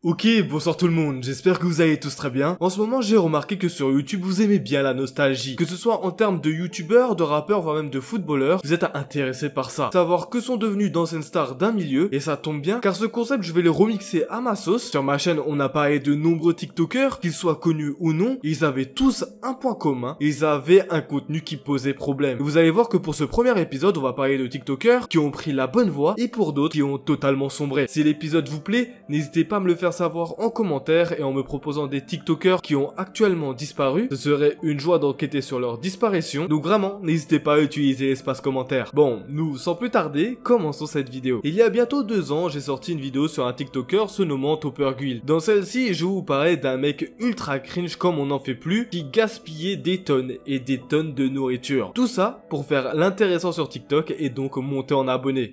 Ok, bonsoir tout le monde, j'espère que vous allez tous très bien. En ce moment, j'ai remarqué que sur YouTube, vous aimez bien la nostalgie. Que ce soit en termes de youtubeurs, de rappeurs, voire même de footballeurs, vous êtes intéressés par ça. Savoir que sont devenus d'anciennes stars d'un milieu, et ça tombe bien, car ce concept, je vais le remixer à ma sauce. Sur ma chaîne, on a parlé de nombreux TikTokers, qu'ils soient connus ou non, ils avaient tous un point commun, ils avaient un contenu qui posait problème. Et vous allez voir que pour ce premier épisode, on va parler de TikTokers qui ont pris la bonne voie, et pour d'autres qui ont totalement sombré. Si l'épisode vous plaît, n'hésitez pas à me le faire savoir en commentaire et en me proposant des TikTokers qui ont actuellement disparu. Ce serait une joie d'enquêter sur leur disparition. Donc vraiment, n'hésitez pas à utiliser l'espace commentaire. Bon, nous, sans plus tarder, commençons cette vidéo. Il y a bientôt 2 ans, j'ai sorti une vidéo sur un TikToker se nommant Topperguild. Dans celle-ci, je vous parlais d'un mec ultra cringe comme on n'en fait plus, qui gaspillait des tonnes et des tonnes de nourriture. Tout ça pour faire l'intéressant sur TikTok et donc monter en abonnés.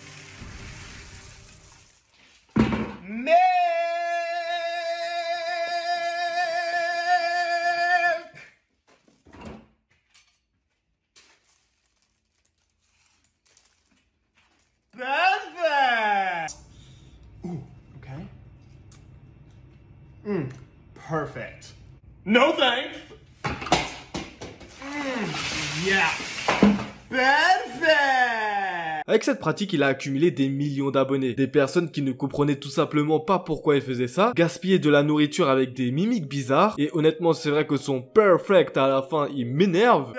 Ooh, okay. Perfect. No thanks. Yeah. Perfect. Avec cette pratique, il a accumulé des millions d'abonnés. Des personnes qui ne comprenaient tout simplement pas pourquoi il faisait ça, gaspillaient de la nourriture avec des mimiques bizarres, et honnêtement, c'est vrai que son perfect à la fin, il m'énerve.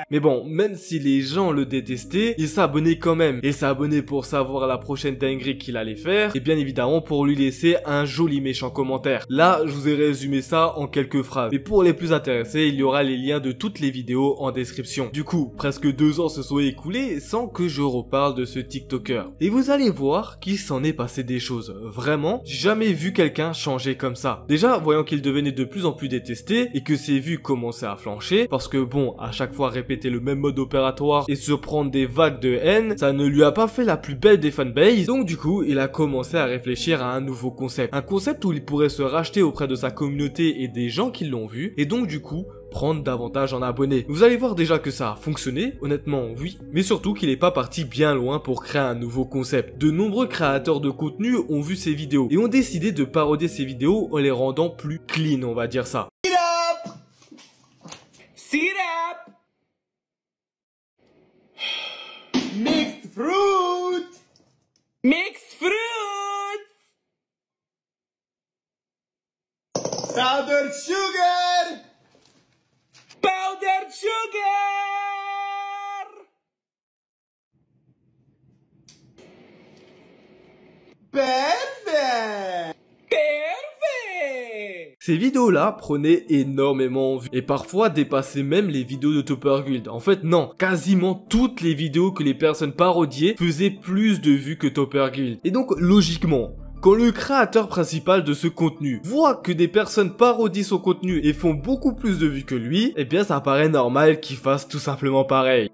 Mais bon, même si les gens le détestaient, il s'abonnait quand même. Il s'abonnait pour savoir la prochaine dinguerie qu'il allait faire, et bien évidemment pour lui laisser un joli méchant commentaire. Là, je vous ai résumé ça en quelques phrases. Mais pour les plus intéressés, il y aura les liens de toutes les vidéos en description. Du coup, presque 2 ans se sont écoulés sans que je reparle de ce TikToker. Et vous allez voir qu'il s'en est passé des choses. Vraiment, j'ai jamais vu quelqu'un changer comme ça. Déjà, voyant qu'il devenait de plus en plus détesté, et que ses vues commençaient à flancher, parce que bon, à chaque fois répéter le même mode opératoire et se prendre des vagues de haine, ça ne lui a pas fait la plus belle des fanbases. Donc du coup, il a commencé à réfléchir à un nouveau concept. Un concept où il pourrait se racheter auprès de sa communauté et des gens qui l'ont vu, et donc du coup, prendre davantage en abonnés. Vous allez voir déjà que ça a fonctionné, honnêtement oui, mais surtout qu'il est pas parti bien loin pour créer un nouveau concept. De nombreux créateurs de contenu ont vu ces vidéos et ont décidé de parodier ces vidéos en les rendant plus clean, on va dire ça. Sit up. Sit up. Mixed fruit. Mixed fruit. Powdered sugar. Powdered sugar. Perfect. Ces vidéos-là prenaient énormément en vue et parfois dépassaient même les vidéos de Topperguild. En fait, non, quasiment toutes les vidéos que les personnes parodiaient faisaient plus de vues que Topperguild. Et donc, logiquement, quand le créateur principal de ce contenu voit que des personnes parodient son contenu et font beaucoup plus de vues que lui, eh bien ça paraît normal qu'il fasse tout simplement pareil.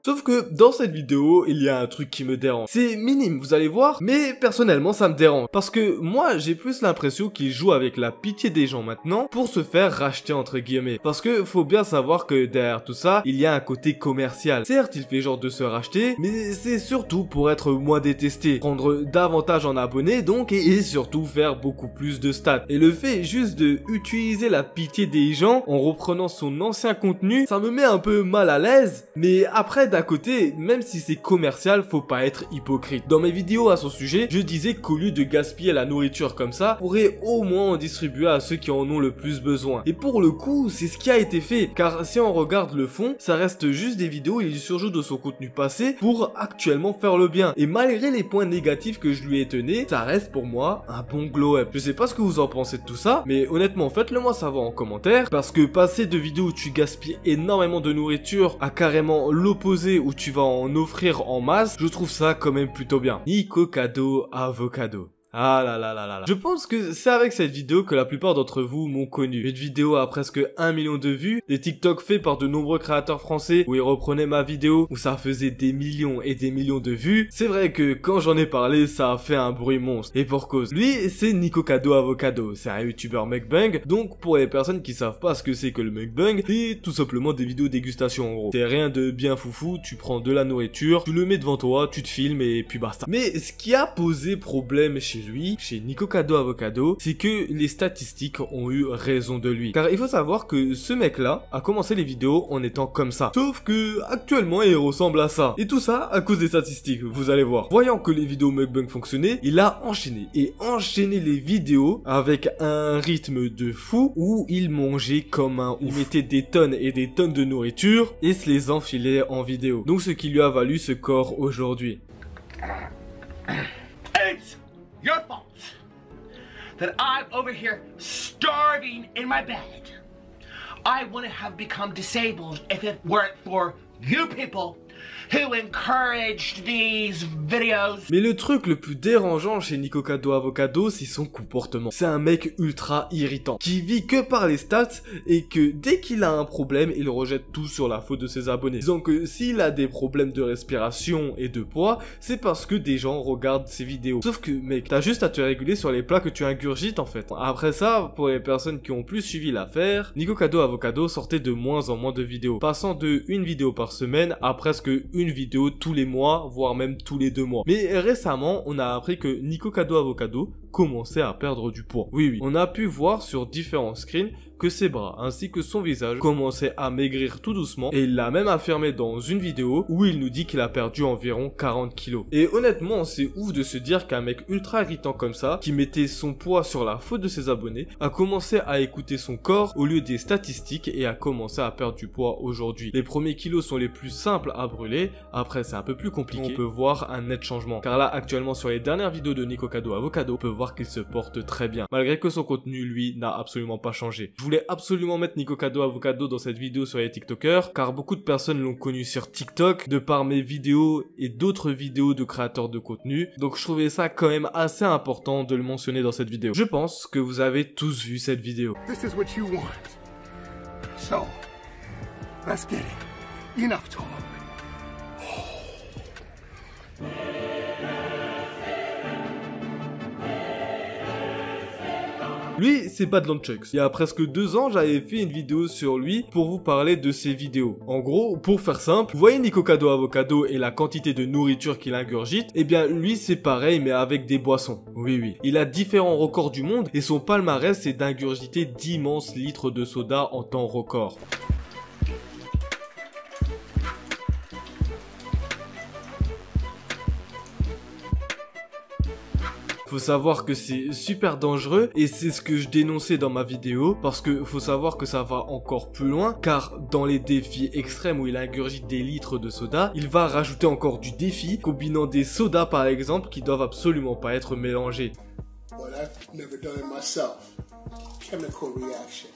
Sauf que dans cette vidéo, il y a un truc qui me dérange. C'est minime, vous allez voir, mais personnellement ça me dérange. Parce que moi, j'ai plus l'impression qu'il joue avec la pitié des gens maintenant pour se faire racheter entre guillemets. Parce que faut bien savoir que derrière tout ça, il y a un côté commercial. Certes, il fait genre de se racheter, mais c'est surtout pour être moins détesté, prendre davantage en abonnés donc et surtout faire beaucoup plus de stats. Et le fait juste de utiliser la pitié des gens en reprenant son ancien contenu, ça me met un peu mal à l'aise, mais après d'à côté, même si c'est commercial, faut pas être hypocrite. Dans mes vidéos à son sujet, je disais qu'au lieu de gaspiller la nourriture comme ça, on pourrait au moins en distribuer à ceux qui en ont le plus besoin. Et pour le coup, c'est ce qui a été fait, car si on regarde le fond, ça reste juste des vidéos où il surjoue de son contenu passé pour actuellement faire le bien. Et malgré les points négatifs que je lui ai tenus, ça reste pour moi un bon glow-up. Je sais pas ce que vous en pensez de tout ça, mais honnêtement, faites-le moi savoir en commentaire, parce que passer de vidéos où tu gaspilles énormément de nourriture à carrément l'opposé où tu vas en offrir en masse, je trouve ça quand même plutôt bien. Nico Cadeau Avocado. Ah là là là là là. Je pense que c'est avec cette vidéo que la plupart d'entre vous m'ont connu. Une vidéo à presque 1 million de vues, des TikTok faits par de nombreux créateurs français où ils reprenaient ma vidéo, où ça faisait des millions et des millions de vues. C'est vrai que quand j'en ai parlé, ça a fait un bruit monstre. Et pour cause. Lui, c'est Nikocado Avocado. C'est un youtubeur mukbang. Donc pour les personnes qui savent pas ce que c'est que le mukbang, c'est tout simplement des vidéos dégustation en gros. C'est rien de bien foufou, tu prends de la nourriture, tu le mets devant toi, tu te filmes et puis basta. Mais ce qui a posé problème chez lui, chez Nikocado Avocado, c'est que les statistiques ont eu raison de lui. Car il faut savoir que ce mec-là a commencé les vidéos en étant comme ça. Sauf que actuellement il ressemble à ça. Et tout ça à cause des statistiques, vous allez voir. Voyant que les vidéos mukbang fonctionnaient, il a enchaîné les vidéos avec un rythme de fou où il mangeait comme un ouf. Il mettait des tonnes et des tonnes de nourriture et se les enfilait en vidéo. Donc ce qui lui a valu ce corps aujourd'hui. It's your fault that I'm over here starving in my bed. I wouldn't have become disabled if it weren't for you people who encouraged these videos. Mais le truc le plus dérangeant chez Nikocado Avocado, c'est son comportement. C'est un mec ultra irritant, qui vit que par les stats et que dès qu'il a un problème, il rejette tout sur la faute de ses abonnés. Disons que s'il a des problèmes de respiration et de poids, c'est parce que des gens regardent ses vidéos. Sauf que mec, t'as juste à te réguler sur les plats que tu ingurgites en fait. Après ça, pour les personnes qui ont plus suivi l'affaire, Nikocado Avocado sortait de moins en moins de vidéos, passant de une vidéo par semaine à presque une vidéo tous les mois, voire même tous les 2 mois. Mais récemment, on a appris que Nikocado Avocado commençait à perdre du poids. Oui, on a pu voir sur différents screens que ses bras ainsi que son visage commençaient à maigrir tout doucement et il l'a même affirmé dans une vidéo où il nous dit qu'il a perdu environ 40 kilos. Et honnêtement, c'est ouf de se dire qu'un mec ultra irritant comme ça, qui mettait son poids sur la faute de ses abonnés, a commencé à écouter son corps au lieu des statistiques et a commencé à perdre du poids aujourd'hui. Les premiers kilos sont les plus simples à brûler, après c'est un peu plus compliqué, on peut voir un net changement. Car là, actuellement sur les dernières vidéos de Nikocado Avocado, on peut voir qu'il se porte très bien, malgré que son contenu, lui, n'a absolument pas changé. Je voulais absolument mettre Nikocado Avocado dans cette vidéo sur les TikTokers, car beaucoup de personnes l'ont connu sur TikTok, de par mes vidéos et d'autres vidéos de créateurs de contenu, donc je trouvais ça quand même assez important de le mentionner dans cette vidéo. Je pense que vous avez tous vu cette vidéo. This is what you want. So, let's get it. Enough talk. Lui, c'est Badlandchucks. Il y a presque 2 ans, j'avais fait une vidéo sur lui pour vous parler de ses vidéos. En gros, pour faire simple, vous voyez Nikocado Avocado et la quantité de nourriture qu'il ingurgite, eh bien lui c'est pareil mais avec des boissons. Oui. Il a différents records du monde et son palmarès c'est d'ingurgiter d'immenses litres de soda en temps record. Faut savoir que c'est super dangereux et c'est ce que je dénonçais dans ma vidéo parce que faut savoir que ça va encore plus loin car dans les défis extrêmes où il ingurgite des litres de soda, il va rajouter encore du défi combinant des sodas par exemple qui doivent absolument pas être mélangés. Well, I've never done it myself. Chemical reaction.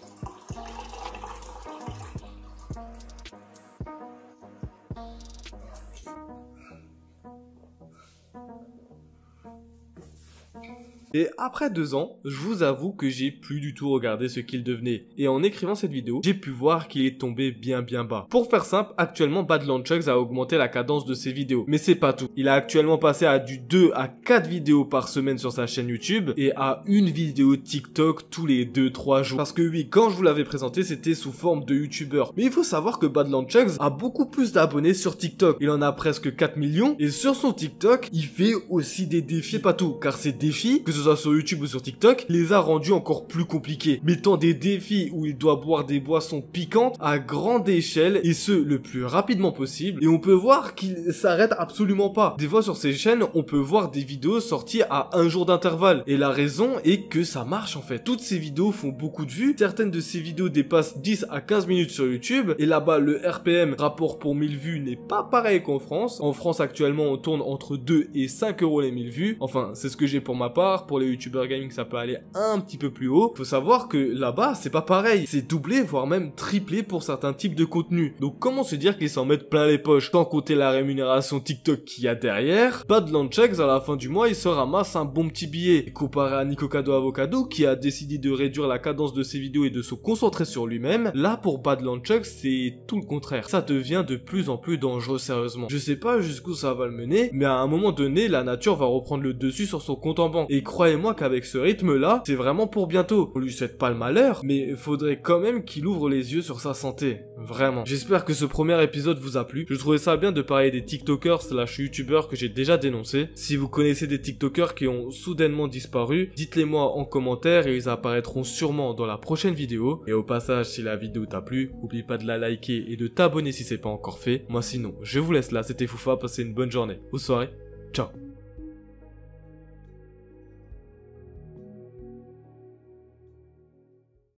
Et après 2 ans, je vous avoue que j'ai plus du tout regardé ce qu'il devenait. Et en écrivant cette vidéo, j'ai pu voir qu'il est tombé bien bas. Pour faire simple, actuellement Badlandchucks a augmenté la cadence de ses vidéos. Mais c'est pas tout. Il a actuellement passé à du 2 à 4 vidéos par semaine sur sa chaîne YouTube et à une vidéo TikTok tous les 2-3 jours. Parce que oui, quand je vous l'avais présenté, c'était sous forme de youtubeur. Mais il faut savoir que Badlandchucks a beaucoup plus d'abonnés sur TikTok. Il en a presque 4 millions et sur son TikTok, il fait aussi des défis, pas tout. Car ces défis, que ce soit sur YouTube ou sur TikTok, les a rendus encore plus compliqués, mettant des défis où il doit boire des boissons piquantes à grande échelle et ce le plus rapidement possible. Et on peut voir qu'il s'arrête absolument pas. Des fois sur ses chaînes, on peut voir des vidéos sorties à 1 jour d'intervalle. Et la raison est que ça marche en fait. Toutes ces vidéos font beaucoup de vues. Certaines de ces vidéos dépassent 10 à 15 minutes sur YouTube. Et là-bas, le RPM, rapport pour 1000 vues, n'est pas pareil qu'en France. En France, actuellement, on tourne entre 2 et 5 € les 1000 vues. Enfin, c'est ce que j'ai pour ma part. pour les youtubeurs gaming ça peut aller un petit peu plus haut. Faut savoir que là-bas c'est pas pareil, c'est doublé voire même triplé pour certains types de contenus. Donc comment se dire qu'ils s'en mettent plein les poches, sans compter la rémunération TikTok qu'il y a derrière. Badlandchecks à la fin du mois il se ramasse un bon petit billet. Et comparé à Nikocado Avocado qui a décidé de réduire la cadence de ses vidéos et de se concentrer sur lui-même, là pour Badlandchecks c'est tout le contraire. Ça devient de plus en plus dangereux sérieusement. Je sais pas jusqu'où ça va le mener, mais à un moment donné la nature va reprendre le dessus sur son compte en banque. Et croyez-moi qu'avec ce rythme là, c'est vraiment pour bientôt. On lui souhaite pas le malheur, mais faudrait quand même qu'il ouvre les yeux sur sa santé. Vraiment. J'espère que ce premier épisode vous a plu. Je trouvais ça bien de parler des TikTokers / youtubeurs que j'ai déjà dénoncés. Si vous connaissez des TikTokers qui ont soudainement disparu, dites-les moi en commentaire et ils apparaîtront sûrement dans la prochaine vidéo. Et au passage, si la vidéo t'a plu, n'oublie pas de la liker et de t'abonner si c'est pas encore fait. Moi sinon, je vous laisse là, c'était Foufa, passez une bonne journée ou soirée. Ciao.